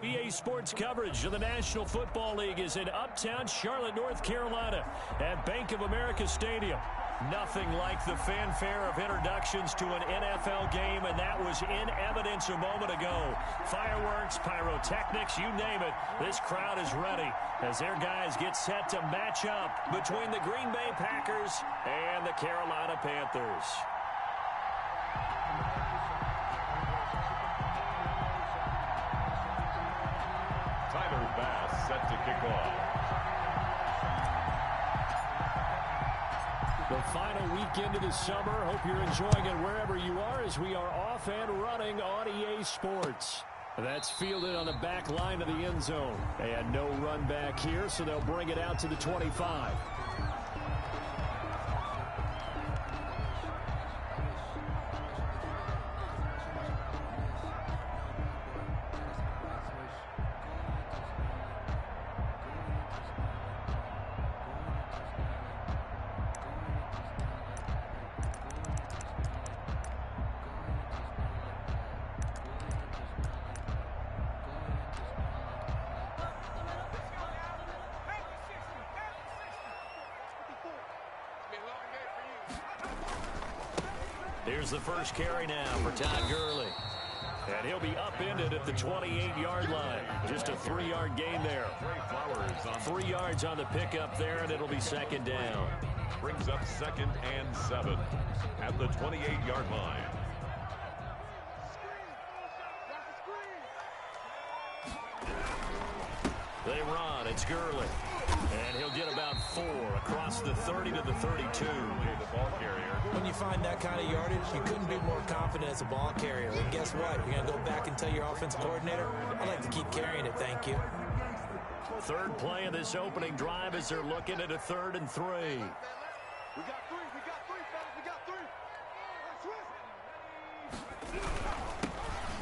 EA Sports coverage of the National Football League is in uptown Charlotte, North Carolina at Bank of America Stadium. Nothing like the fanfare of introductions to an NFL game, and that was in evidence a moment ago. Fireworks, pyrotechnics, you name it. This crowd is ready as their guys get set to match up between the Green Bay Packers and the Carolina Panthers. Set to kick off. The final weekend of the summer. Hope you're enjoying it wherever you are as we are off and running on EA Sports. That's fielded on the back line of the end zone. And no run back here, so they'll bring it out to the 25. Here's the first carry now for Todd Gurley. And he'll be upended at the 28-yard line. Just a 3-yard gain there. 3 yards on the pickup there, and it'll be second down. Brings up 2nd and 7 at the 28-yard line. They run. It's Gurley. And he'll get about 4 across the 30 to the 32. The ball carrier. When you find that kind of yardage, you couldn't be more confident as a ball carrier. And guess what? You're going to go back and tell your offensive coordinator, I'd like to keep carrying it, thank you. Third play of this opening drive as they're looking at a 3rd and 3. We got 3, fellas. We got 3.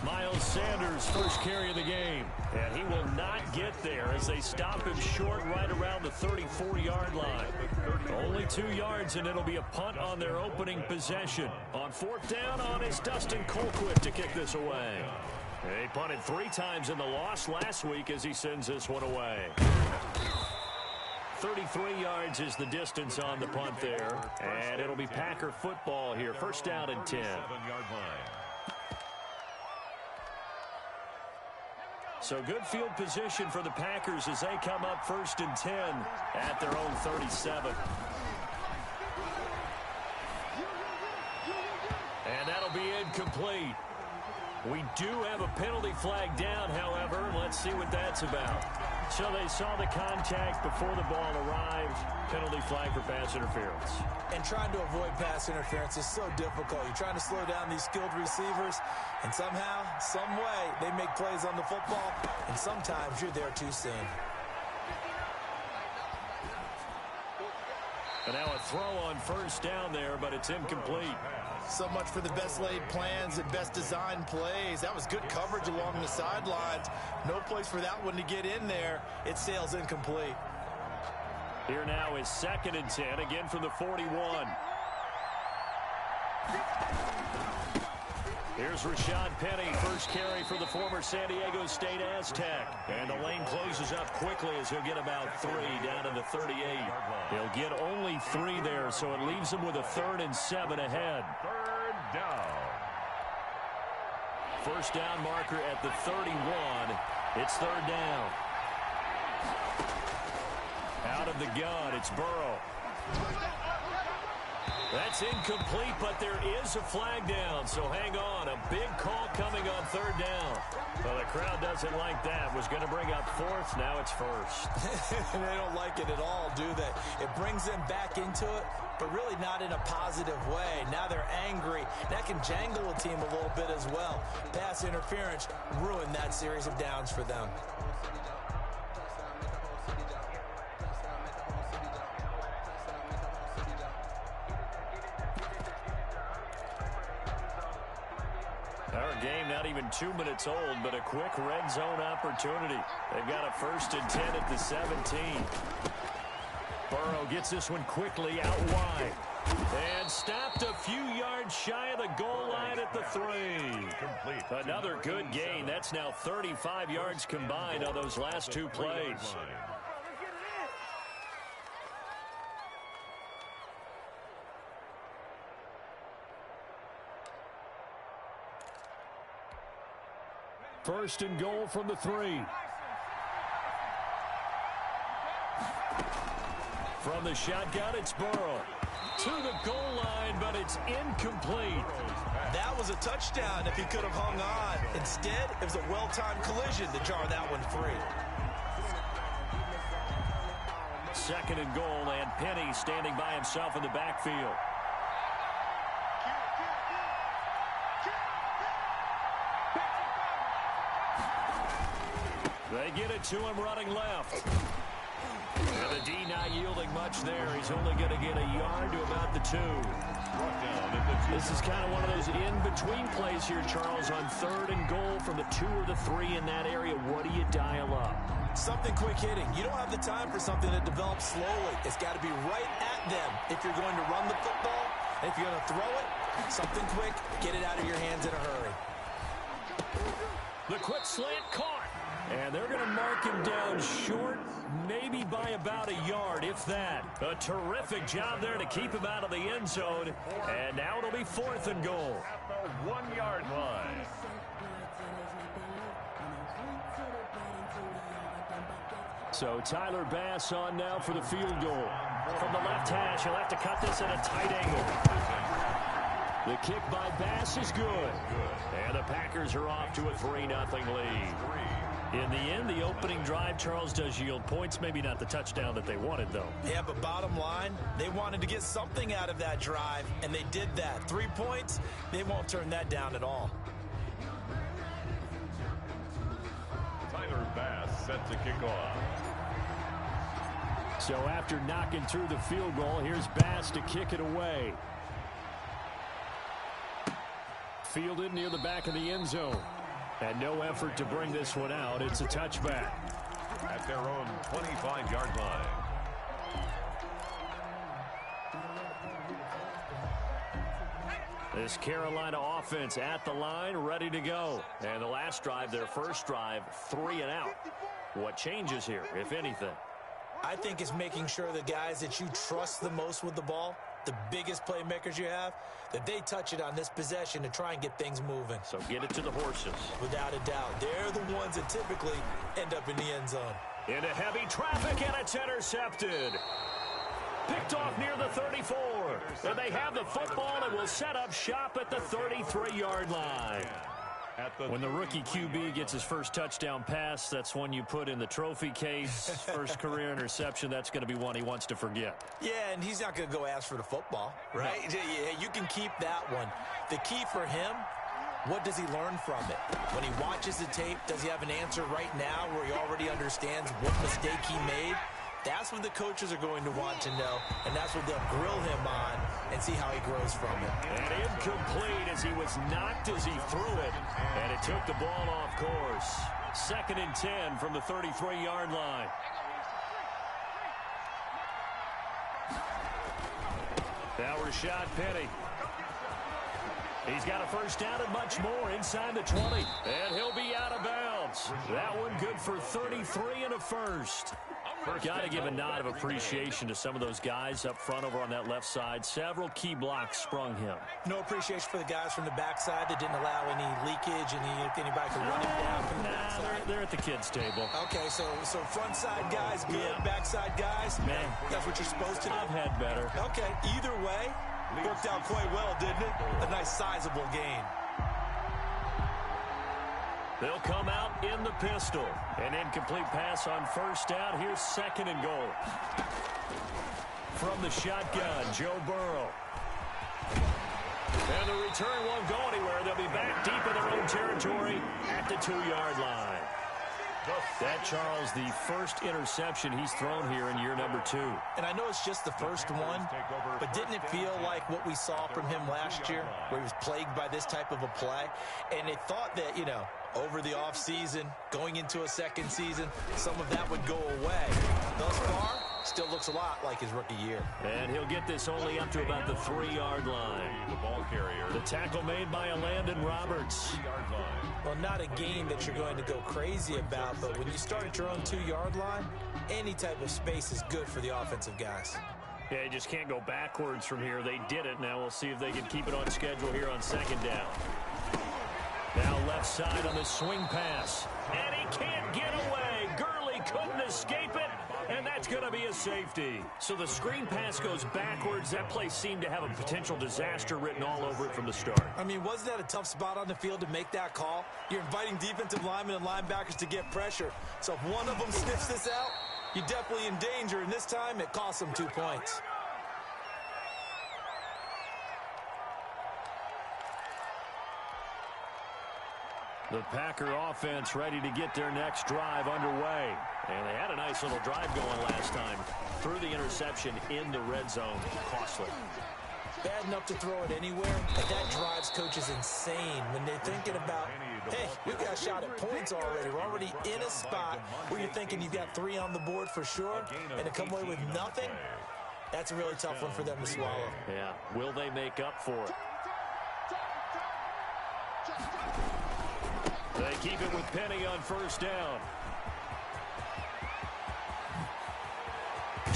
Miles Sanders, first carry of the game. And he will not get there as they stop him short right around the 34-yard line. Only 2 yards, and it'll be a punt on their opening possession. On 4th down on it's Dustin Colquitt to kick this away. He punted 3 times in the loss last week as he sends this one away. 33 yards is the distance on the punt there. And it'll be Packer football here. First down and 10. 7-yard line. So good field position for the Packers as they come up 1st and 10 at their own 37. And that'll be incomplete. We do have a penalty flag down, however. Let's see what that's about. So they saw the contact before the ball arrived. Penalty flag for pass interference. And trying to avoid pass interference is so difficult. You're trying to slow down these skilled receivers, and somehow, some way, they make plays on the football, and sometimes you're there too soon. And now a throw on 1st down there, but it's incomplete. So much for the best laid plans and best designed plays. That was good coverage along the sidelines. No place for that one to get in there. It sails incomplete. Here now is 2nd and 10, again from the 41. Here's Rashad Penny, first carry for the former San Diego State Aztec. And the lane closes up quickly as he'll get about 3 down to the 38. He'll get only 3 there, so it leaves him with a 3rd and 7 ahead. 3rd down. First down marker at the 31. It's 3rd down. Out of the gun, it's Burrow. That's incomplete, but there is a flag down, so hang on. A big call coming on 3rd down. Well, the crowd doesn't like that. Was going to bring up 4th, now it's 1st. They don't like it at all, do they? It brings them back into it, but really not in a positive way. Now they're angry. That can jangle a team a little bit as well. Pass interference ruined that series of downs for them. Our game not even 2 minutes old, but a quick red zone opportunity. They've got a 1st and 10 at the 17. Burrow gets this one quickly out wide. And stopped a few yards shy of the goal line at the 3. Another good gain. That's now 35 yards combined on those last 2 plays. First and goal from the 3. From the shotgun, it's Burrow. To the goal line, but it's incomplete. That was a touchdown if he could have hung on. Instead, it was a well-timed collision to jar that one free. Second and goal, and Penny standing by himself in the backfield. They get it to him running left. And the D not yielding much there. He's only going to get a yard to about the 2. This is kind of one of those in-between plays here, Charles, on third and goal from the 2 or the 3 in that area. What do you dial up? Something quick hitting. You don't have the time for something that develops slowly. It's got to be right at them if you're going to run the football. And if you're going to throw it, something quick, get it out of your hands in a hurry. The quick slant caught. And they're going to mark him down short, maybe by about a yard, if that. A terrific job there to keep him out of the end zone. And now it'll be 4th and goal. At the 1-yard line. So Tyler Bass on now for the field goal. From the left hash, he'll have to cut this at a tight angle. The kick by Bass is good. And the Packers are off to a 3-0 lead. In the end, the opening drive, Charles, does yield points. Maybe not the touchdown that they wanted, though. Yeah, but bottom line, they wanted to get something out of that drive, and they did that. 3 points, they won't turn that down at all. Tyler Bass set to kick off. So after knocking through the field goal, here's Bass to kick it away. Fielded near the back of the end zone. And no effort to bring this one out. It's a touchback. At their own 25-yard line. This Carolina offense at the line, ready to go. And the last drive, their first drive, 3 and out. What changes here, if anything? I think it's making sure the guys that you trust the most with the ball, the biggest playmakers you have, that they touch it on this possession to try and get things moving. So get it to the horses. Without a doubt. They're the ones that typically end up in the end zone. Into heavy traffic, and it's intercepted. Picked off near the 34. And they have the football and will set up shop at the 33-yard line. When the rookie QB gets his first touchdown pass, that's one you put in the trophy case. First career interception, that's going to be one he wants to forget. Yeah, and he's not going to go ask for the football, right? No. Yeah, you can keep that one. The key for him, what does he learn from it? When he watches the tape, does he have an answer right now where he already understands what mistake he made? That's what the coaches are going to want to know, and that's what they'll grill him on and see how he grows from it. And incomplete as he was knocked as he threw it, and it took the ball off course. 2nd and 10 from the 33-yard line. Now Rashad Penny. He's got a first down and much more inside the 20, and he'll be out of bounds. That one good for 33 and a first. Got to give a nod of appreciation to some of those guys up front over on that left side. Several key blocks sprung him. No appreciation for the guys from the backside that didn't allow any leakage and anybody could run it down from the backside. They're at the kids' table. Okay, so front side guys good, backside guys, man, that's what you're supposed to do. I've had better. Okay, either way, worked out quite well, didn't it? A nice sizable gain. They'll come out in the pistol. An incomplete pass on first down. Here's 2nd and goal. From the shotgun, Joe Burrow. And the return won't go anywhere. They'll be back deep in their own territory at the 2-yard line. That, Charles, the first interception he's thrown here in year number 2. And I know it's just the first one, but didn't it feel like what we saw from him last year, where he was plagued by this type of a play? And it thought that, over the offseason, going into a second season, some of that would go away. Thus far, Still looks a lot like his rookie year. And he'll get this only up to about the 3-yard line. The ball carrier. The tackle made by Landon Roberts. 3-yard line. Well, not a game that you're going to go crazy about, but when you start at your own 2-yard line, any type of space is good for the offensive guys. Yeah, you just can't go backwards from here. They did it. Now we'll see if they can keep it on schedule here on 2nd down. Now left side on the swing pass. And he can't get away. Gurley couldn't escape it. And that's going to be a safety. So the screen pass goes backwards. That play seemed to have a potential disaster written all over it from the start. I mean, wasn't that a tough spot on the field to make that call? You're inviting defensive linemen and linebackers to get pressure. So if one of them sniffs this out, you're definitely in danger. And this time, it costs them 2 points. The Packer offense ready to get their next drive underway. And they had a nice little drive going last time. Threw the interception in the red zone. Costly. Bad enough to throw it anywhere, but that drives coaches insane when they're thinking about, hey, we've got a shot at points already. We're already in a spot where you're thinking you've got 3 on the board for sure, and to come away with nothing, that's a really tough one for them to swallow. Yeah, will they make up for it? They keep it with Penny on 1st down.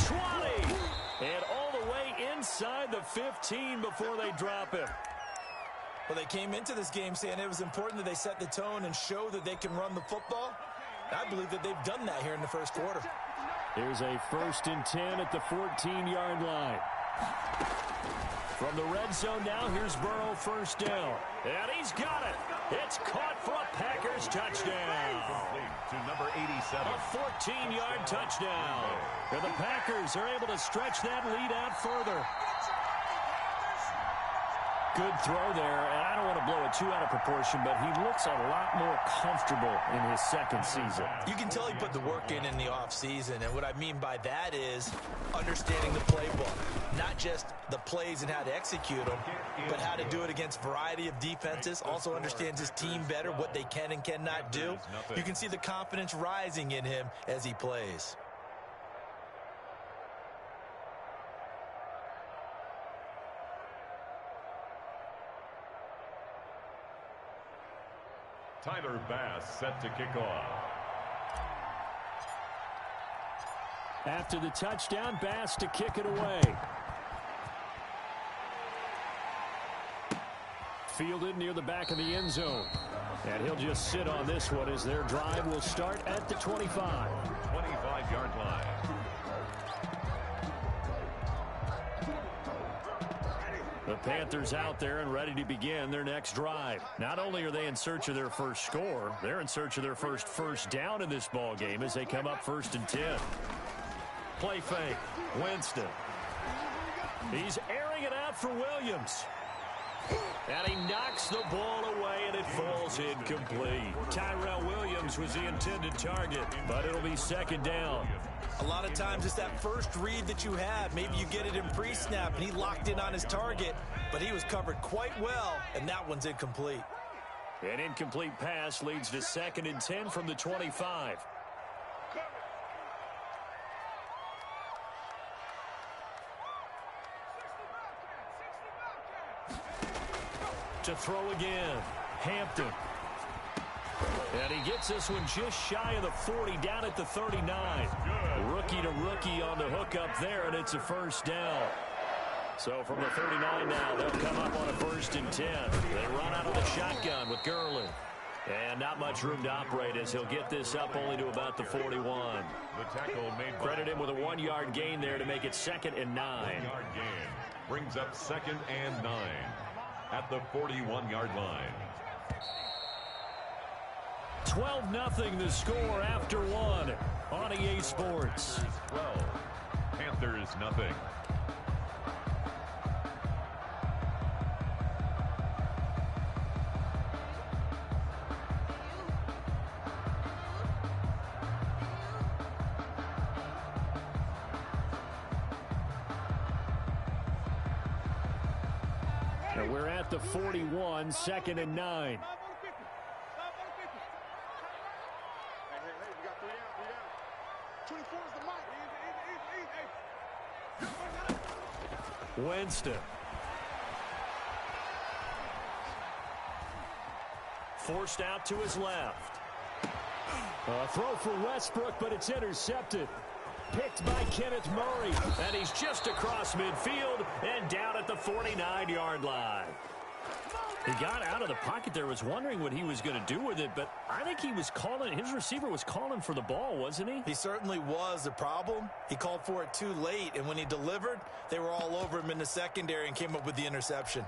20! And all the way inside the 15 before they drop him. Well, they came into this game saying it was important that they set the tone and show that they can run the football. I believe that they've done that here in the first quarter. Here's a 1st and 10 at the 14-yard line. From the red zone now, here's Burrow 1st down. And he's got it. It's caught for a Packers touchdown. Complete to number 87. A 14-yard touchdown. And the Packers are able to stretch that lead out further. Good throw there, and I don't want to blow it too out of proportion, but he looks a lot more comfortable in his 2nd season. You can tell he put the work in the offseason, and what I mean by that is understanding the playbook. Not just the plays and how to execute them, but how to do it against a variety of defenses. Also understands his team better, what they can and cannot do. You can see the confidence rising in him as he plays. Tyler Bass set to kick off. After the touchdown, Bass to kick it away. Fielded near the back of the end zone. And he'll just sit on this one as their drive will start at the 25. 25-yard line. The Panthers out there and ready to begin their next drive. Not only are they in search of their first score, they're in search of their first down in this ball game as they come up 1st and 10. Play fake. Winston. He's airing it out for Williams. And he knocks the ball away, and it falls incomplete. Tyrell Williams was the intended target, but it'll be 2nd down. A lot of times it's that first read that you have. Maybe you get it in pre-snap, and he locked in on his target, but he was covered quite well, and that one's incomplete. An incomplete pass leads to 2nd and 10 from the 25. To throw again, Hampton. And he gets this one just shy of the 40, down at the 39. Rookie to rookie on the hook up there, and it's a 1st down. So from the 39 now, they'll come up on a 1st and 10. They run out of the shotgun with Gurley. And not much room to operate as he'll get this up only to about the 41. The tackle made by Credit him with a 1-yard gain there to make it 2nd and 9. 1-yard gain brings up 2nd and 9 at the 41-yard line. 12-0 the score after 1 on EA Sports. 12. Panthers nothing. And we're at the 41, 2nd and 9. Winston. Forced out to his left. A throw for Westbrook, but it's intercepted. Picked by Kenneth Murray. And he's just across midfield and down at the 49-yard line. He got out of the pocket there, was wondering what he was going to do with it, but I think he was calling, his receiver was calling for the ball, wasn't he? He certainly was. The problem, he called for it too late, and when he delivered, they were all over him in the secondary and came up with the interception.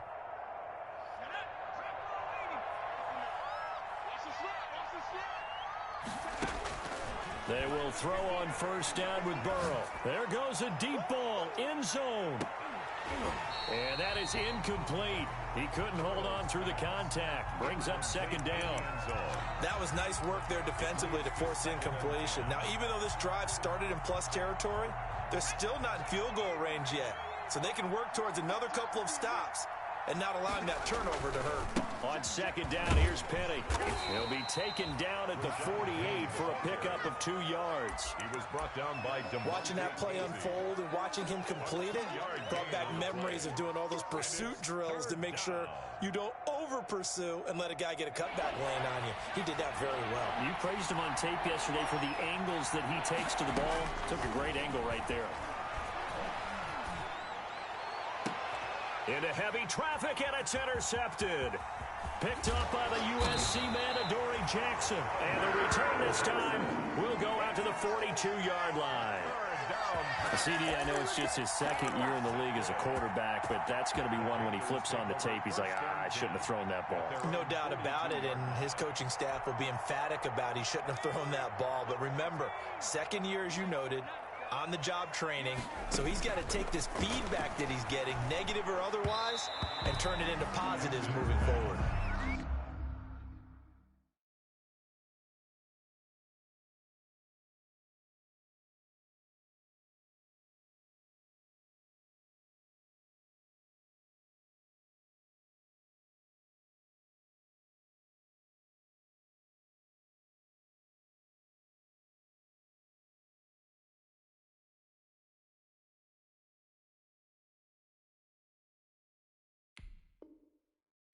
They will throw on first down with Burrow. There goes a deep ball, end zone. And that is incomplete. He couldn't hold on through the contact. Brings up second down. That was nice work there defensively to force incompletion. Now, even though this drive started in plus territory, they're still not in field goal range yet. So they can work towards another couple of stops and not allowing that turnover to hurt. On second down, here's Penny. He'll be taken down at the 48 for a pickup of 2 yards. He was brought down by watching that play unfold and watching him complete it brought back memories of doing all those pursuit drills to make sure you don't over-pursue and let a guy get a cutback lane on you. He did that very well. You praised him on tape yesterday for the angles that he takes to the ball. Took a great angle right there. Into heavy traffic, and it's intercepted. Picked up by the USC man, Adoree Jackson. And the return this time will go out to the 42-yard line. CD, I know it's just his second year in the league as a quarterback, but that's going to be one when he flips on the tape. He's like, I shouldn't have thrown that ball. No doubt about it, and his coaching staff will be emphatic about he shouldn't have thrown that ball. But remember, second year, as you noted, on-the-job training, so he's got to take this feedback that he's getting, negative or otherwise, and turn it into positives moving forward.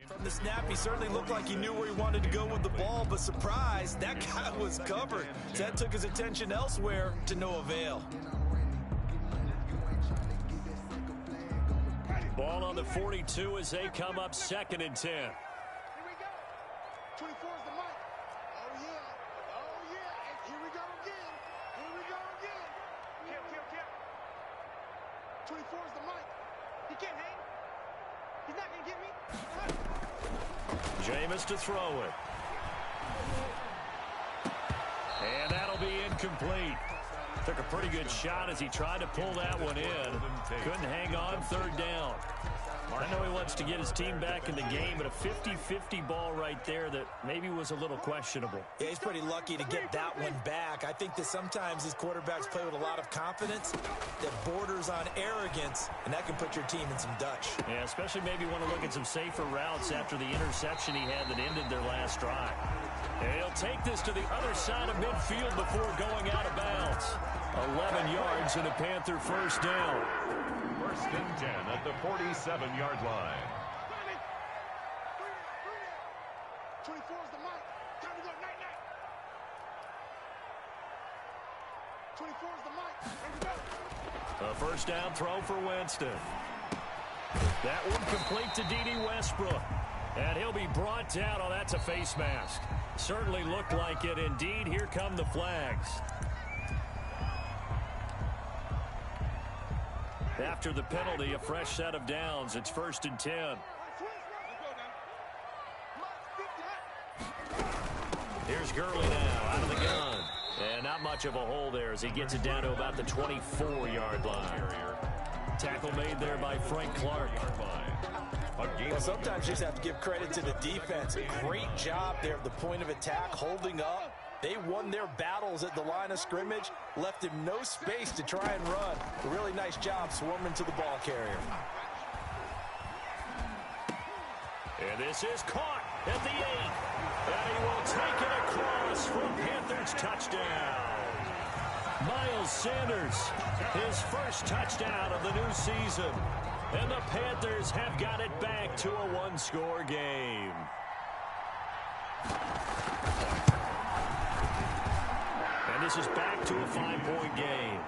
From the snap, he certainly looked like he knew where he wanted to go with the ball, but surprise, that guy was covered. So that took his attention elsewhere to no avail. Ball on the 42 as they come up 2nd and 10. Here we go. 24 is the mic. Oh, yeah. Oh, yeah. And here we go again. Here we go again. Kill. 24 is the mic. He can't hang. He's not going to get me. Jameis to throw it. And that'll be incomplete. Took a pretty good shot as he tried to pull that one in. Couldn't hang on 3rd down. I know he wants to get his team back in the game, but a 50-50 ball right there that maybe was a little questionable. Yeah, he's pretty lucky to get that one back. I think that sometimes these quarterbacks play with a lot of confidence that borders on arrogance, and that can put your team in some Dutch. Yeah, especially maybe want to look at some safer routes after the interception he had that ended their last drive. And he'll take this to the other side of midfield before going out of bounds. 11 yards and a Panther first down. 1st and 10 at the 47-yard line. 24 is the mic. Time to go night-night. 24 is the mic. Here we go. A first down throw for Winston. That one complete to D.D. Westbrook. And he'll be brought down. Oh, that's a face mask. Certainly looked like it. Indeed, here come the flags. After the penalty, a fresh set of downs. It's 1st and 10. Here's Gurley now out of the gun. And not much of a hole there as he gets it down to about the 24-yard line. Tackle made there by Frank Clark. Well, sometimes you just have to give credit to the defense. Great job there at the point of attack, holding up. They won their battles at the line of scrimmage, left him no space to try and run. A really nice job swarming to the ball carrier. And this is caught at the 8. And he will take it across for a Panthers touchdown. Miles Sanders, his first touchdown of the new season. And the Panthers have got it back to a one-score game. And this is back to a 5-point game.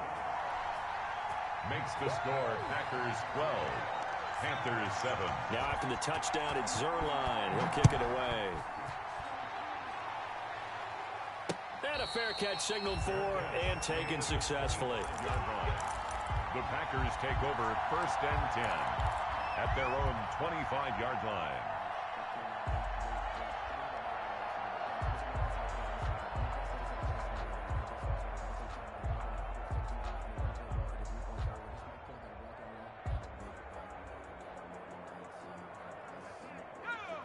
Makes the score Packers 12, Panthers 7. Now after the touchdown, it's Zerline. He'll kick it away. And a fair catch signaled for and taken successfully. The Packers take over 1st and 10 at their own 25-yard line.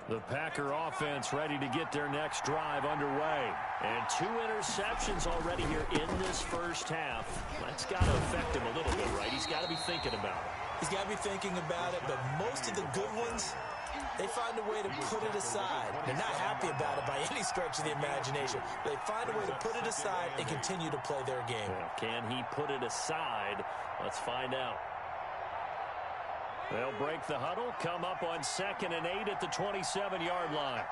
The Packer offense ready to get their next drive underway. And 2 interceptions already here in this first half. That's got to affect him a little bit, right? He's got to be thinking about it. He's got to be thinking about it, but most of the good ones, they find a way to put it aside. They're not happy about it by any stretch of the imagination. They find a way to put it aside and continue to play their game. Well, can he put it aside? Let's find out. They'll break the huddle, come up on 2nd and 8 at the 27-yard line.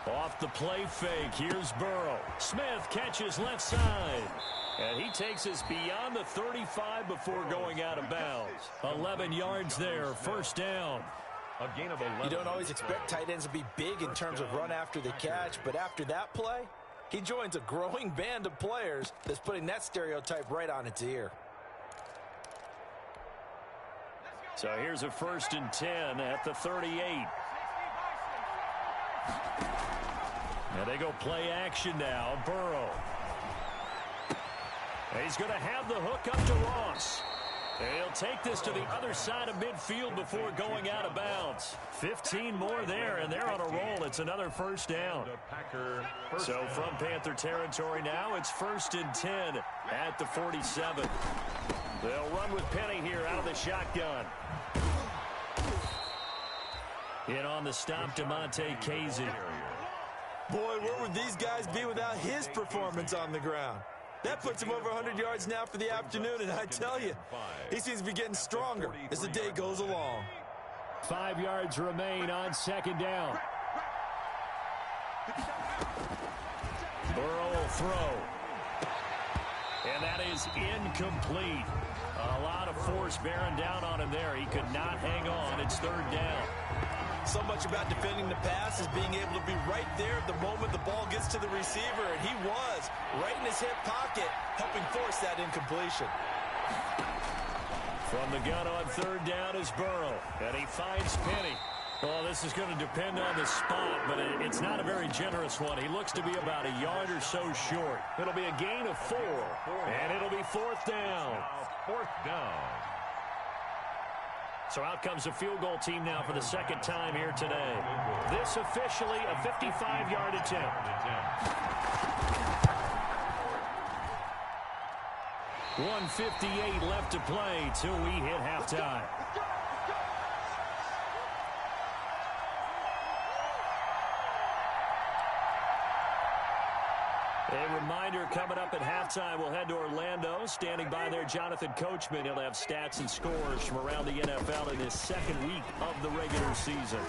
Off the play fake, here's Burrow. Smith catches left side. And he takes us beyond the 35 before going out of bounds. 11 yards there, first down. A gain of 11. You don't always expect tight ends to be big in terms of run after the catch, but after that play, he joins a growing band of players that's putting that stereotype right on its ear. So here's a 1st and 10 at the 38. And they go play action now. Burrow. And he's going to have the hook up to Ross. And he'll take this to the other side of midfield before going out of bounds. 15 more there, and they're on a roll. It's another first down. So from Panther territory now, it's 1st and 10 at the 47. They'll run with Penny here out of the shotgun. In on the stop, DeMonte Casey. Boy, where would these guys be without his performance on the ground? That puts him over 100 yards now for the afternoon, and I tell you, he seems to be getting stronger as the day goes along. 5 yards remain on 2nd down. Burrow will throw. And that is incomplete. A lot of force bearing down on him there. He could not hang on. It's 3rd down. So much about defending the pass is being able to be right there at the moment the ball gets to the receiver, and he was right in his hip pocket, helping force that incompletion. From the gun on 3rd down is Burrow, and he finds Penny. Well, this is going to depend on the spot, but it's not a very generous one. He looks to be about a yard or so short. It'll be a gain of 4, and it'll be 4th down. 4th down. So out comes a field goal team now for the 2nd time here today. This officially a 55-yard attempt. 1:58 left to play till we hit halftime. A reminder coming up at halftime, we'll head to Orlando. Standing by there, Jonathan Coachman. He'll have stats and scores from around the NFL in his 2nd week of the regular season.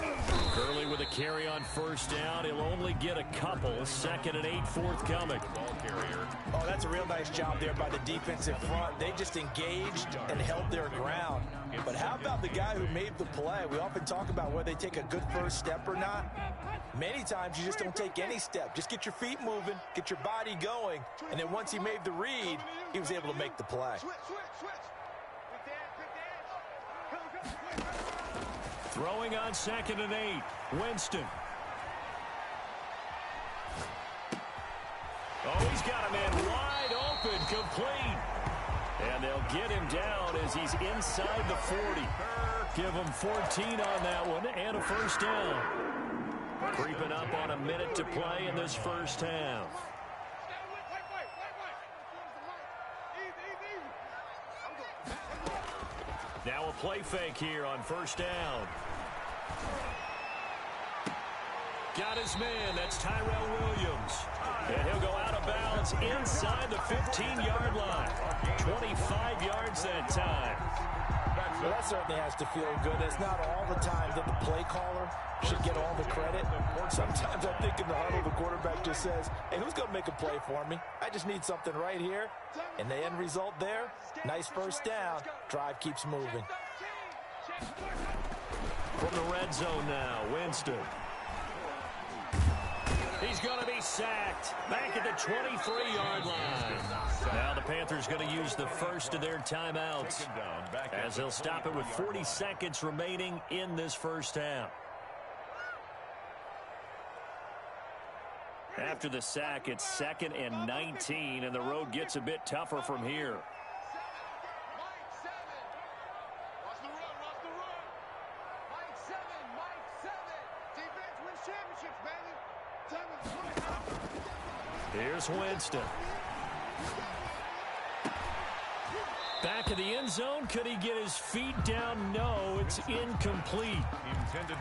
Gurley with a carry on 1st down. He'll only get a couple. 2nd and 8 forthcoming. Ball carrier. Oh, that's a real nice job there by the defensive front. They just engaged and held their ground. But how about the guy who made the play? We often talk about whether they take a good first step or not. Many times you just don't take any step. Just get your feet moving, get your body going, and then once he made the read, he was able to make the play. Throwing on 2nd and 8, Winston. Oh, he's got a man wide open, complete. And they'll get him down as he's inside the 40. Give him 14 on that one and a 1st down. Creeping up on a minute to play in this first half. Now a play fake here on 1st down. Got his man. That's Tyrell Williams. And he'll go out of bounds inside the 15-yard line. 25 yards that time. Well, that certainly has to feel good. It's not all the time that the play caller should get all the credit. Sometimes I think in the huddle, the quarterback just says, hey, who's going to make a play for me? I just need something right here. And the end result there, nice first down. Drive keeps moving. From the red zone now, Winston. He's going to be sacked back at the 23-yard line. Now the Panthers going to use the first of their timeouts as they'll stop it with 40 seconds remaining in this first half. After the sack, it's 2nd and 19, and the road gets a bit tougher from here. Here's Winston. Back in the end zone. Could he get his feet down? No, it's incomplete.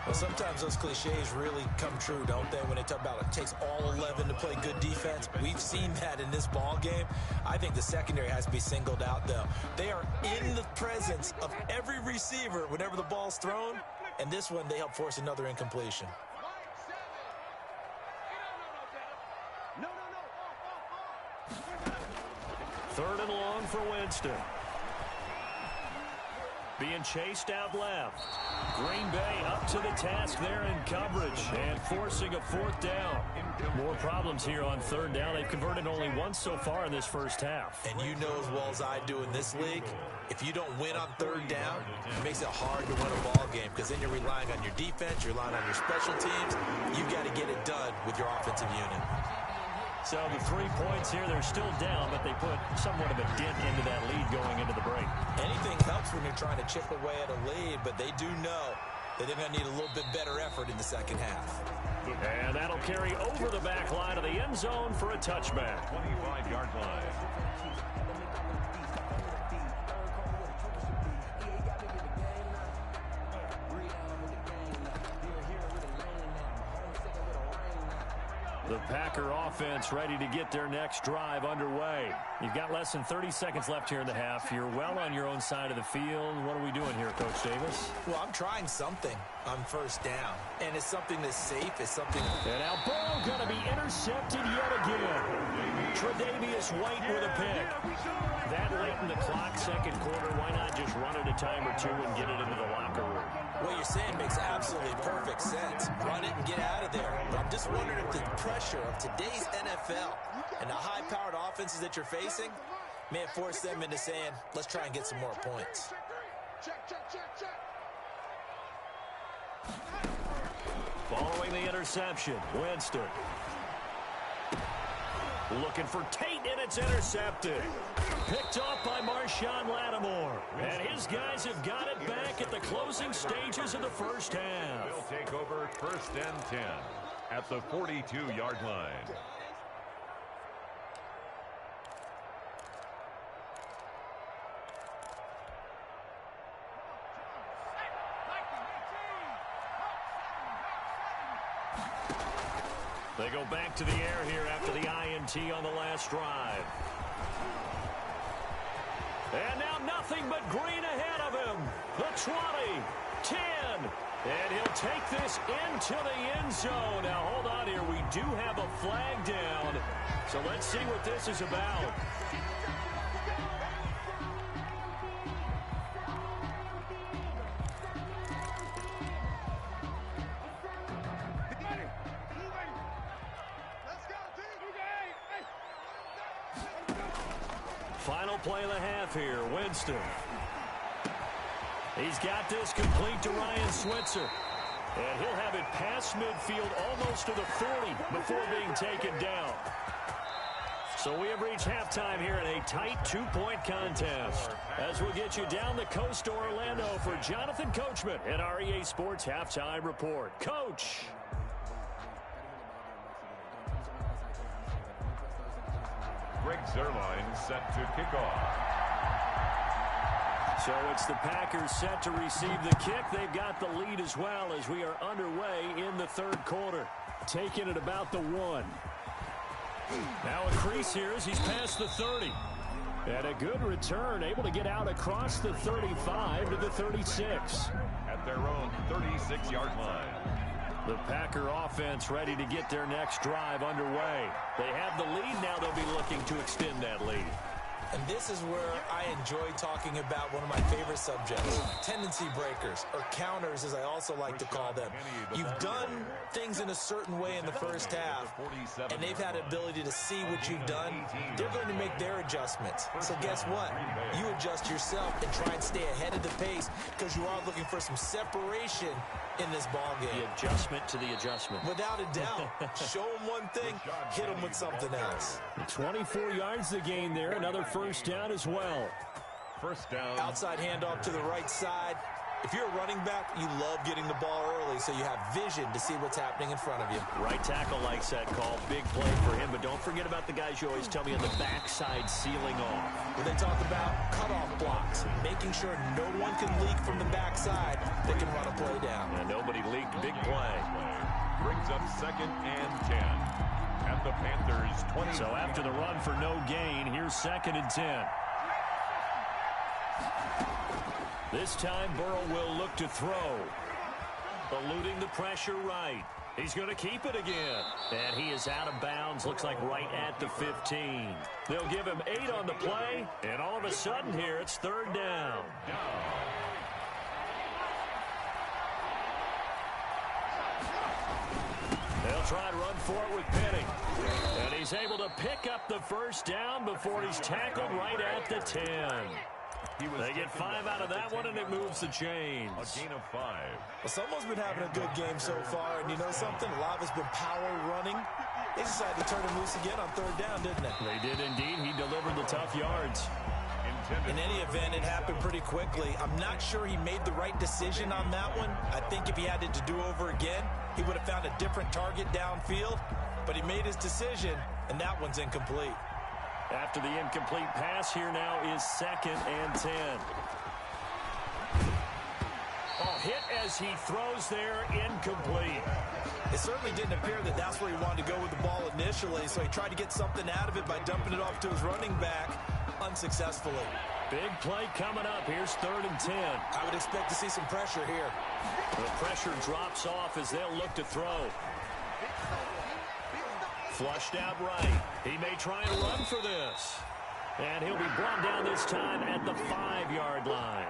Well, sometimes those cliches really come true, don't they? When they talk about it takes all 11 to play good defense. We've seen that in this ball game. I think the secondary has to be singled out, though. They are in the presence of every receiver whenever the ball's thrown. And this one, they help force another incompletion. Third and long for Winston. Being chased out left. Green Bay up to the task there in coverage and forcing a fourth down. More problems here on third down. They've converted only once so far in this first half. And you know as well as I do in this league, if you don't win on third down, it makes it hard to win a ball game because then you're relying on your defense, you're relying on your special teams. You've got to get it done with your offensive unit. So the 3 points here, they're still down, but they put somewhat of a dent into that lead going into the break. Anything helps when you're trying to chip away at a lead, but they do know that they're going to need a little bit better effort in the second half. And that'll carry over the back line of the end zone for a touchback. 25-yard line. The Packer offense ready to get their next drive underway. You've got less than 30 seconds left here in the half. You're well on your own side of the field. What are we doing here, Coach Davis? Well, I'm trying something on first down, and it's something that's safe. It's something. And now ball going to be intercepted yet again. Tre'Davious White with a pick. That late in the clock, second quarter, why not just run it a time or two and get it into the locker room? What you're saying makes absolutely perfect sense. Run it and get out of there. But I'm just wondering if the pressure of today's NFL and the high-powered offenses that you're facing may have forced them into saying, let's try and get some more points. Following the interception, Winston. Looking for Tate, and it's intercepted. Picked off by Marshawn Lattimore. And his guys have got it back at the closing stages of the first half. They'll take over 1st and 10 at the 42-yard line. They go back to the air here after the INT on the last drive. And now nothing but green ahead of him. The 20, 10, and he'll take this into the end zone. Now, hold on here. We do have a flag down, so let's see what this is about. Final play of the half here, Winston. He's got this complete to Ryan Switzer. And he'll have it past midfield almost to the 40 before being taken down. So we have reached halftime here in a tight 2-point contest. As we'll get you down the coast to Orlando for Jonathan Coachman at our EA Sports Halftime Report. Coach. Greg Zuerlein set to kick off. So it's the Packers set to receive the kick. They've got the lead as well as we are underway in the third quarter. Taking it about the 1. Now a crease here as he's past the 30. And a good return, able to get out across the 35 to the 36. At their own 36-yard line. The Packer offense ready to get their next drive underway. They have the lead now. They'll be looking to extend that lead. And this is where I enjoy talking about one of my favorite subjects, tendency breakers, or counters as I also like to call them. You've done things in a certain way in the first half, and they've had the ability to see what you've done. They're going to make their adjustments. So guess what? You adjust yourself and try and stay ahead of the pace because you are looking for some separation in this ball game. The adjustment to the adjustment. Without a doubt. Show them one thing, hit them with something else. 24 yards to gain there. Another first down as well. First down. Outside handoff to the right side. If you're a running back, you love getting the ball early so you have vision to see what's happening in front of you. Right tackle likes that call. Big play for him, but don't forget about the guys you always tell me on the backside sealing off. When they talk about cutoff blocks, making sure no one can leak from the backside, they can run a play down. And nobody leaked. Big play. Brings up 2nd and 10. At the Panthers 20. So after the run for no gain, here's 2nd and 10. This time, Burrow will look to throw. Eluding the pressure right. He's going to keep it again. And he is out of bounds, looks like right at the 15. They'll give him 8 on the play, and all of a sudden here, it's 3rd down. They'll try and run for it with Penning. And he's able to pick up the first down before he's tackled right at the 10. They get 5 out of that one, and it moves the chains. A gain of 5. Well, someone's been having a good game so far, and you know something? A lot of it's been power running. They decided to turn him loose again on 3rd down, didn't they? They did indeed. He delivered the tough yards. In any event, it happened pretty quickly. I'm not sure he made the right decision on that one. I think if he had it to do over again, he would have found a different target downfield. But he made his decision, and that one's incomplete. After the incomplete pass, here now is 2nd and 10. Oh, hit as he throws there, incomplete. It certainly didn't appear that that's where he wanted to go with the ball initially, so he tried to get something out of it by dumping it off to his running back, unsuccessfully. Big play coming up. Here's 3rd and 10. I would expect to see some pressure here. The pressure drops off as they'll look to throw. Flushed out right. He may try and run for this. And he'll be brought down this time at the 5-yard line.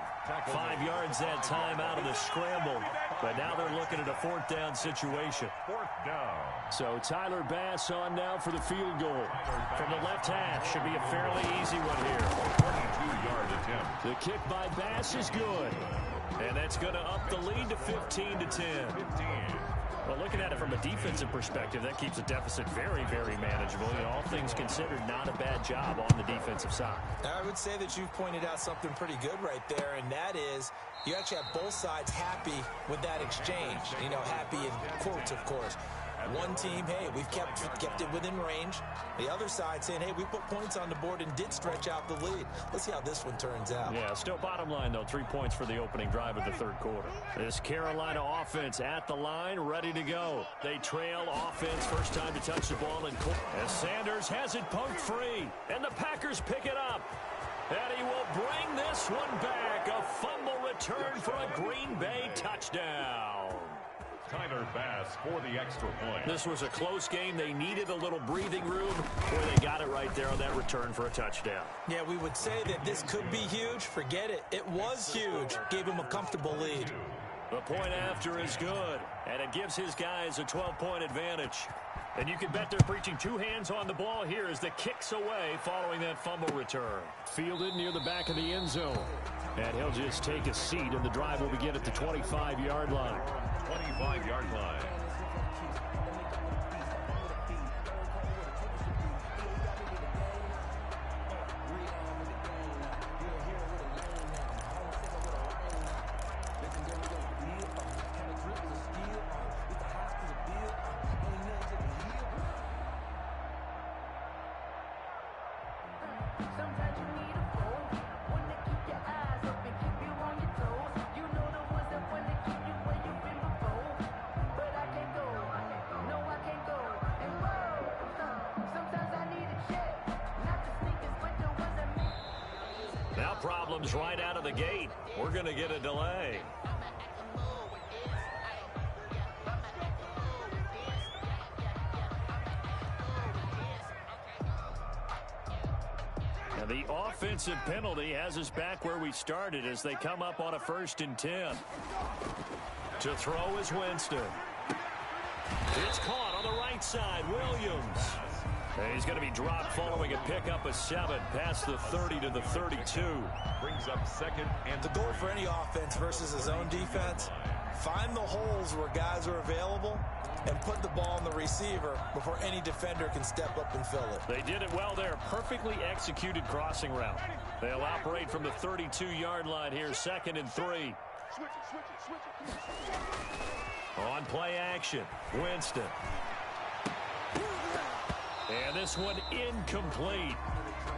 5 yards that time out of the scramble. But now they're looking at a 4th down situation. 4th down. So Tyler Bass on now for the field goal. From the left hash. Should be a fairly easy one here. 22-yard attempt. The kick by Bass is good. And that's going to up the lead to 15 to 10. 15. Well, looking at it from a defensive perspective, that keeps the deficit very, very manageable. You know, all things considered, not a bad job on the defensive side. I would say that you've pointed out something pretty good right there, and that is you actually have both sides happy with that exchange. You know, happy in quotes, of course. One team, hey, we've kept it within range. The other side saying, hey, we put points on the board and did stretch out the lead. Let's see how this one turns out. Yeah, still bottom line, though, 3 points for the opening drive of the 3rd quarter. This Carolina offense at the line, ready to go. They trail offense, first time to touch the ball. As Sanders has it poked free, and the Packers pick it up. And he will bring this one back. A fumble return for a Green Bay touchdown. Tyler Bass for the extra point. This was a close game. They needed a little breathing room, where they got it right there on that return for a touchdown. Yeah, we would say that this could be huge. Forget it. It was huge. Gave him a comfortable lead. The point after is good, and it gives his guys a 12-point advantage. And you can bet they're preaching 2 hands on the ball here as the kick's away following that fumble return. Fielded near the back of the end zone. And he'll just take a seat, and the drive will begin at the 25-yard line. 25-yard line. problems right out of the gate. We're going to get a delay. And the offensive penalty has us back where we started as they come up on a 1st and 10. To throw is Winston. It's caught on the right side. Williams. And he's going to be dropped following a pickup of 7 past the 30 to the 32. Brings up 2nd and the goal for any offense versus his own defense. Find the holes where guys are available and put the ball in the receiver before any defender can step up and fill it. They did it well there. Perfectly executed crossing route. They'll operate from the 32-yard line here. 2nd and 3. On play action, Winston. And this one incomplete.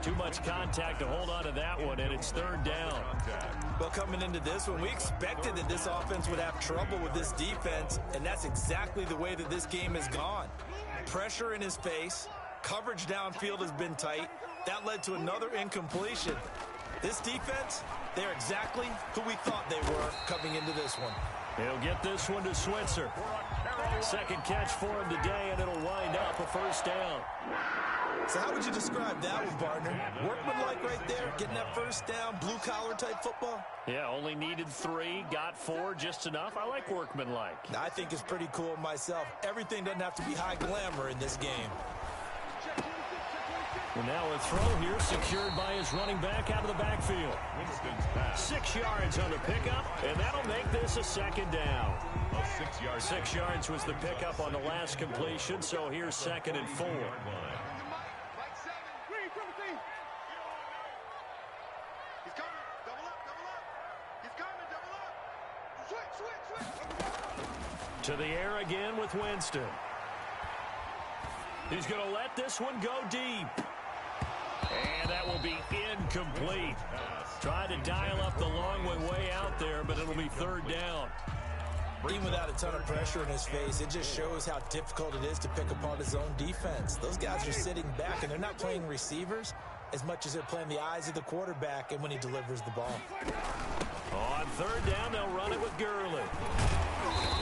Too much contact to hold on to that one, and it's 3rd down. Well, coming into this one, we expected that this offense would have trouble with this defense, and that's exactly the way that this game has gone. Pressure in his face, coverage downfield has been tight. That led to another incompletion. This defense, they're exactly who we thought they were coming into this one. He'll get this one to Switzer. 2nd catch for him today, and it'll wind up a 1st down. So how would you describe that one, partner? Workmanlike right there, getting that 1st down, blue-collar type football? Yeah, only needed 3, got 4, just enough. I like workmanlike. I think it's pretty cool myself. Everything doesn't have to be high glamour in this game. And now a throw here secured by his running back out of the backfield. 6 yards on the pickup, and that'll make this a 2nd down. 6 yards was the pickup on the last completion, so here's 2nd and 4. To the air again with Winston. He's going to let this one go deep. And that will be incomplete. Tried to dial up the long way out there, but it'll be 3rd down. Even without a ton of pressure in his face, it just shows how difficult it is to pick apart his own defense. Those guys are sitting back, and they're not playing receivers as much as they're playing the eyes of the quarterback and when he delivers the ball. On 3rd down, they'll run it with Gurley.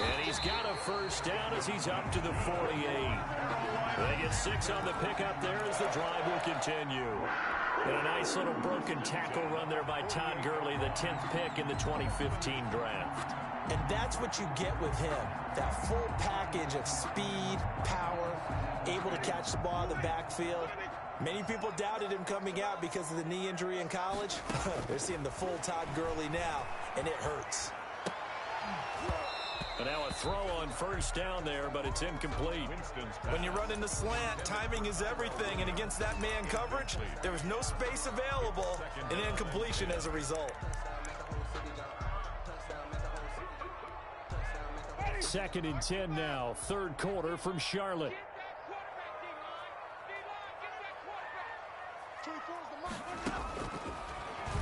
And he's got a 1st down as he's up to the 48. They get 6 on the pickup there as the drive will continue. And a nice little broken tackle run there by Todd Gurley, the 10th pick in the 2015 draft. And that's what you get with him, that full package of speed, power, able to catch the ball in the backfield. Many people doubted him coming out because of the knee injury in college. They're seeing the full Todd Gurley now, and it hurts. And now a throw on 1st down there, but it's incomplete. When you run in the slant, timing is everything, and against that man coverage, there was no space available, and incompletion as a result. 2nd and 10 now, 3rd quarter from Charlotte.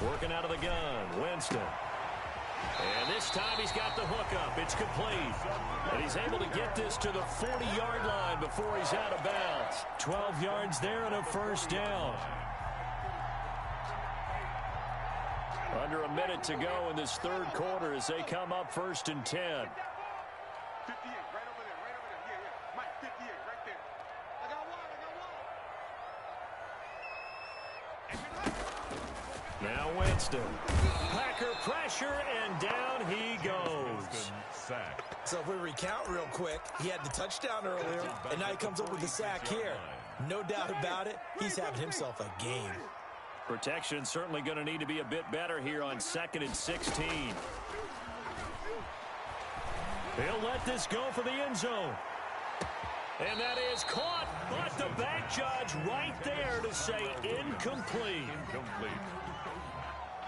Working out of the gun, Winston. And this time he's got the hookup. It's complete. And he's able to get this to the 40-yard line before he's out of bounds. 12 yards there and a 1st down. Under a minute to go in this 3rd quarter as they come up 1st and 10. 58, right over there, yeah. Mike, 58, right there. I got one. Now Winston. Packer pressure, and down he goes. So if we recount real quick, he had the touchdown earlier, and now he comes up with the sack here. No doubt about it, he's having himself a game. Protection certainly going to need to be a bit better here on 2nd and 16. He'll let this go for the end zone. And that is caught, but the back judge right there to say incomplete.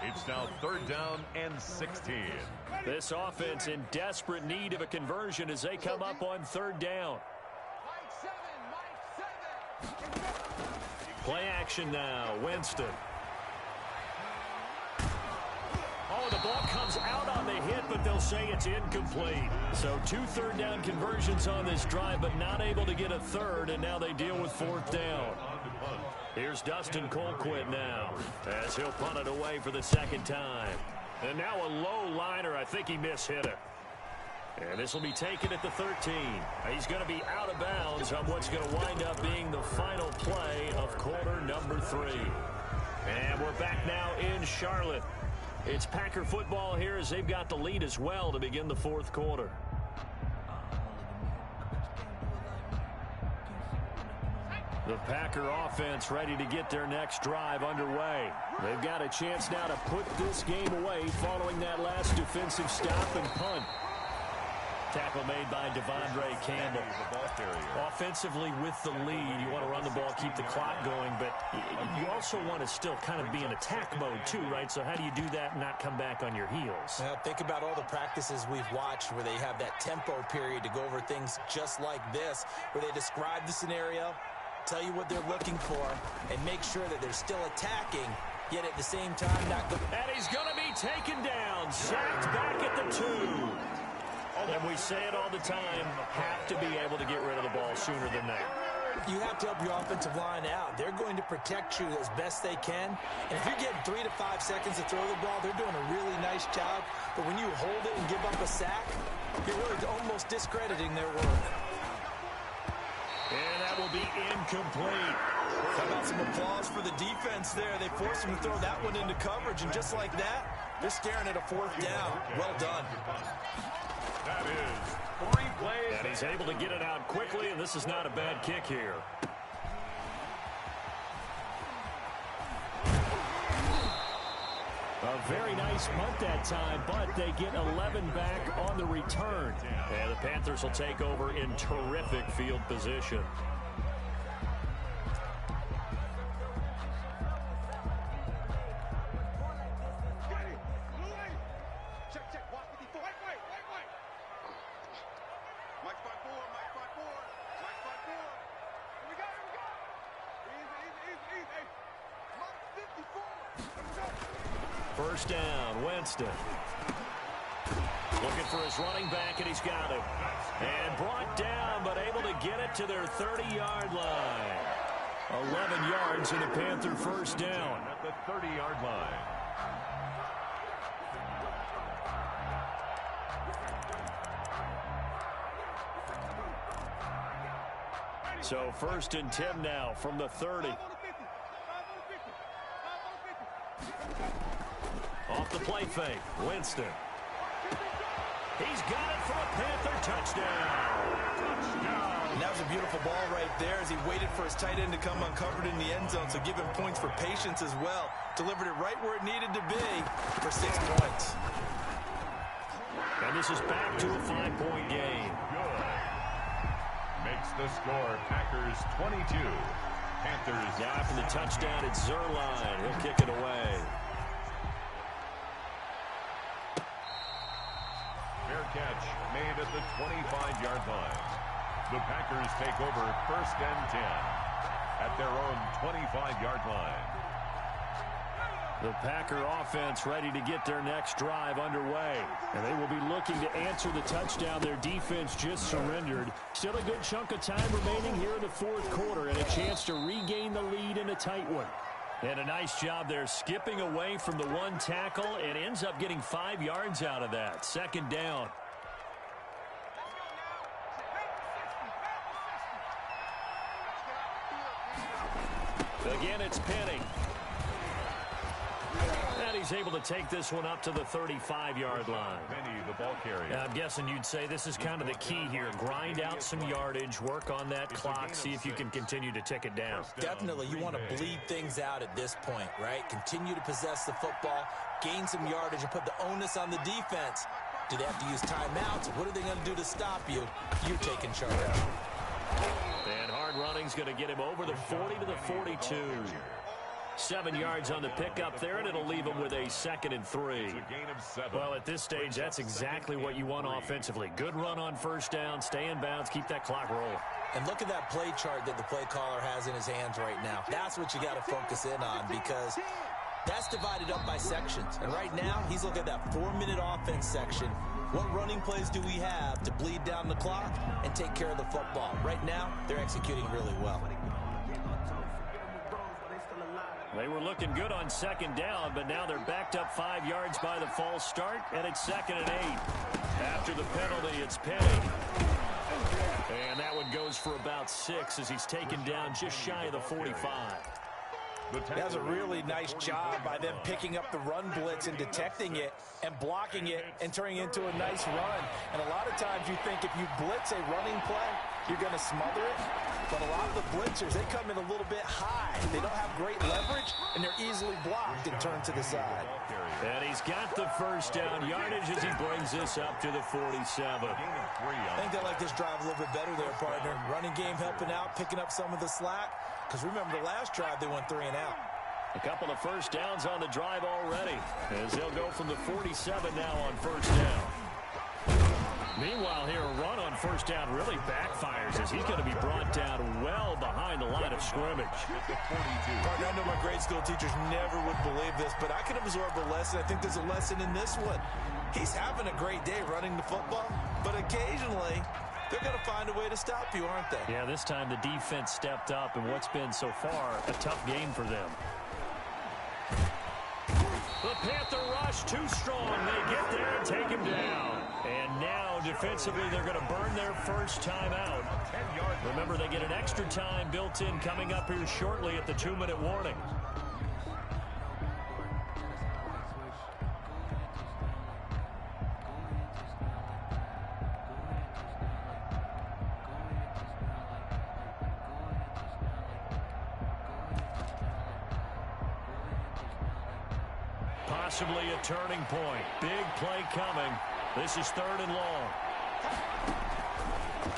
It's now 3rd down and 16. This offense in desperate need of a conversion as they come up on 3rd down. Play action now, Winston. Oh, the ball comes out on the hit, but they'll say it's incomplete. So 2 3rd down conversions on this drive, but not able to get a 3rd, and now they deal with 4th down. punt. Here's Dustin Colquitt now as he'll punt it away for the second time. And now a low liner. I think he mishit it. And this will be taken at the 13. He's going to be out of bounds on what's going to wind up being the final play of quarter number 3. And we're back now in Charlotte. It's Packer football here as they've got the lead as well to begin the fourth quarter. The Packer offense ready to get their next drive underway. They've got a chance now to put this game away following that last defensive stop and punt. Tackle made by Devondre Campbell. Offensively with the lead, you want to run the ball, keep the clock going, but you also want to still kind of be in attack mode too, right? So how do you do that and not come back on your heels? Now, think about all the practices we've watched where they have that tempo period to go over things just like this, where they describe the scenario, tell you what they're looking for, and make sure that they're still attacking, yet at the same time not go. And he's going to be taken down, sacked back at the 2. And we say it all the time, have to be able to get rid of the ball sooner than that. You have to help your offensive line out. They're going to protect you as best they can. And if you're getting 3 to 5 seconds to throw the ball, they're doing a really nice job. But when you hold it and give up a sack, you're really almost discrediting their work. And that will be incomplete. How about some applause for the defense there? They forced him to throw that one into coverage, and just like that, they're staring at a 4th down. Well done. That is 3 plays. And he's able to get it out quickly, and this is not a bad kick here. A very nice punt that time, but they get 11 back on the return. And the Panthers will take over in terrific field position. First down, Winston. Looking for his running back, and he's got him. And brought down, but able to get it to their 30-yard line. 11 yards and a Panther first down. At the 30-yard line. So first and 10 now from the 30. Off the play fake, Winston. He's got it for a Panther touchdown. And that was a beautiful ball right there as he waited for his tight end to come uncovered in the end zone, so give him points for patience as well. Delivered it right where it needed to be for 6 points. And this is back to a 5-point game. Good. Makes the score Packers 22. Panthers. Now after the touchdown, it's Zerline. He'll kick it away. Fair catch made at the 25-yard line. The Packers take over first and 10 at their own 25-yard line. The Packer offense ready to get their next drive underway. And they will be looking to answer the touchdown their defense just surrendered. Still a good chunk of time remaining here in the fourth quarter and a chance to regain the lead in a tight one. And a nice job there skipping away from the one tackle and ends up getting 5 yards out of that. Second down. Again, it's Penny. And he's able to take this one up to the 35-yard line. Penny, the ball carrier. I'm guessing you'd say this is kind of the key here. Grind out some yardage, work on that clock, see if you can continue to tick it down. Definitely, you want to bleed things out at this point, right? Continue to possess the football, gain some yardage, and put the onus on the defense. Do they have to use timeouts? What are they going to do to stop you? You're taking charge. And hard running's going to get him over the 40 to the 42. 7 yards on the pickup there, and it'll leave him with a 2nd and 3. It's a gain of 7. Well, at this stage, that's exactly what you want offensively. Good run on first down, stay in bounds, keep that clock rolling. And look at that play chart that the play caller has in his hands right now. That's what you got to focus in on because that's divided up by sections. And right now, he's looking at that 4-minute offense section. What running plays do we have to bleed down the clock and take care of the football? Right now, they're executing really well. They were looking good on second down, but now they're backed up 5 yards by the false start, and it's 2nd and 8. After the penalty, it's Penny. And that one goes for about 6 as he's taken down just shy of the 45. That's a really nice job by them picking up the run blitz and detecting it and blocking it and turning it into a nice run. And a lot of times you think if you blitz a running play, you're going to smother it. But a lot of the blitzers, they come in a little bit high. They don't have great leverage, and they're easily blocked and turned to the side. And he's got the first down yardage as he brings this up to the 47. I think they like this drive a little bit better there, partner. Running game helping out, picking up some of the slack. Because remember, the last drive, they went 3 and out. A couple of first downs on the drive already, as they'll go from the 47 now on first down. Meanwhile, here, a run on first down really backfires as he's going to be brought down well behind the line of scrimmage. Partner, I know my grade school teachers never would believe this, but I can absorb a lesson. I think there's a lesson in this one. He's having a great day running the football, but occasionally they're going to find a way to stop you, aren't they? Yeah, this time the defense stepped up in what's been so far a tough game for them. The Panther rush too strong. They get there and take him down. And now defensively they're going to burn their first time out. Remember, they get an extra time built in coming up here shortly at the 2-minute warning. Possibly a turning point. Big play coming. This is 3rd and long.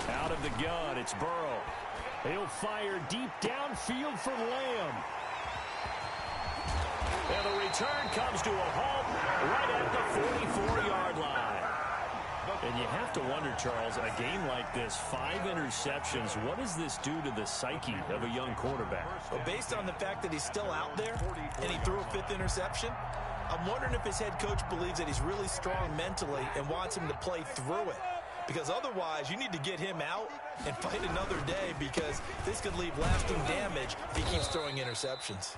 Out of the gun, it's Burrow. He'll fire deep downfield for Lamb. And the return comes to a halt right at the 44-yard line. And you have to wonder, Charles, a game like this, 5 interceptions, what does this do to the psyche of a young quarterback? Well, based on the fact that he's still out there and he threw a 5th interception, I'm wondering if his head coach believes that he's really strong mentally and wants him to play through it. Because otherwise, you need to get him out and fight another day, because this could leave lasting damage if he keeps throwing interceptions.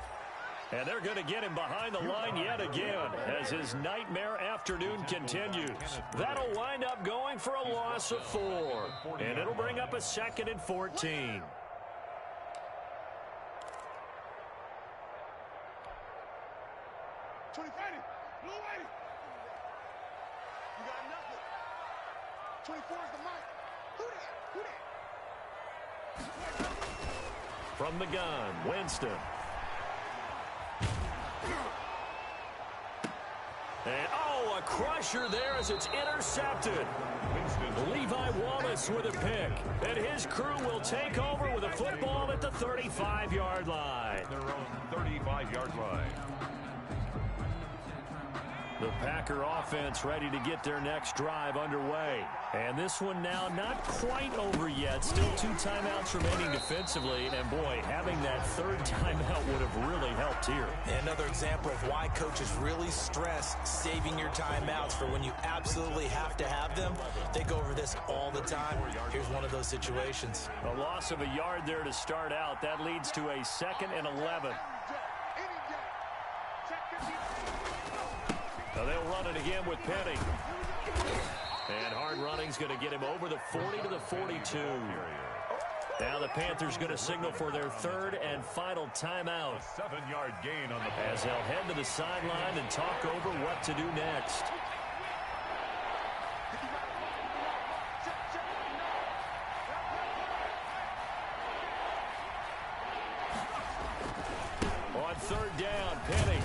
And they're going to get him behind the line yet again as his nightmare afternoon continues. That'll wind up going for a loss of 4. And it'll bring up a 2nd and 14. You got nothing. 24 is the mic. Who that? From the gun, Winston. And, a crusher there as it's intercepted. Levi Wallace with a pick. And his crew will take over with a football at the 35-yard line. Their own 35-yard line. The Packer offense ready to get their next drive underway. And this one now not quite over yet. Still 2 timeouts remaining defensively. And, boy, having that 3rd timeout would have really helped here. And another example of why coaches really stress saving your timeouts for when you absolutely have to have them. They go over this all the time. Here's one of those situations. A loss of a yard there to start out. That leads to a 2nd and 11. Now they'll run it again with Penny. And hard running's going to get him over the 40 to the 42. Now the Panthers going to signal for their 3rd and final timeout. 7-yard gain on the pass. As they'll head to the sideline and talk over what to do next. On 3rd down, Penny.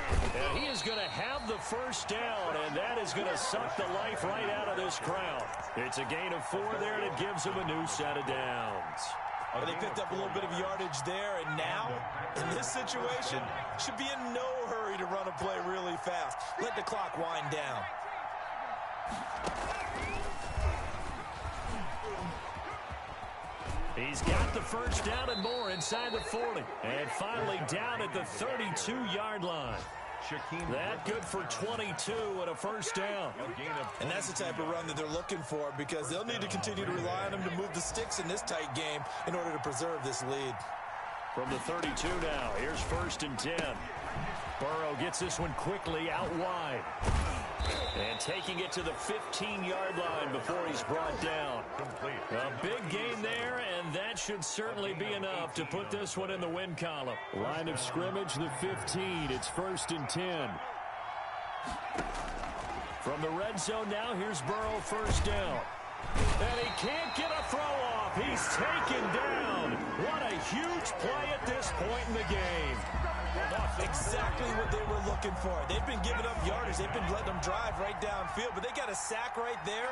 And he is going to have the first down, and that is going to suck the life right out of this crowd. It's a gain of 4 there, and it gives him a new set of downs. Well, they picked up a little bit of yardage there, and now, in this situation, should be in no hurry to run a play really fast. Let the clock wind down. He's got the first down and more inside the 40. And finally down at the 32-yard line. That good for 22 and a first down. And that's the type of run that they're looking for, because they'll need to continue to rely on him to move the sticks in this tight game in order to preserve this lead. From the 32 now, here's 1st and 10. Burrow gets this one quickly out wide. And taking it to the 15-yard line before he's brought down. A big gain there, and that should certainly be enough to put this one in the win column. Line of scrimmage, the 15. It's 1st and 10. From the red zone now, here's Burrow 1st down. And he can't get a throw off. He's taken down. What a huge play at this point in the game. Exactly what they were looking for. They've been giving up yardage. They've been letting them drive right downfield, but they got a sack right there.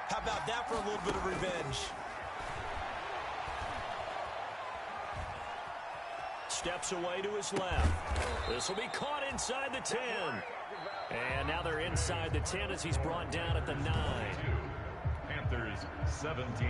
How about that for a little bit of revenge? Steps away to his left. This will be caught inside the 10. And now they're inside the 10 as he's brought down at the 9. Panthers 17.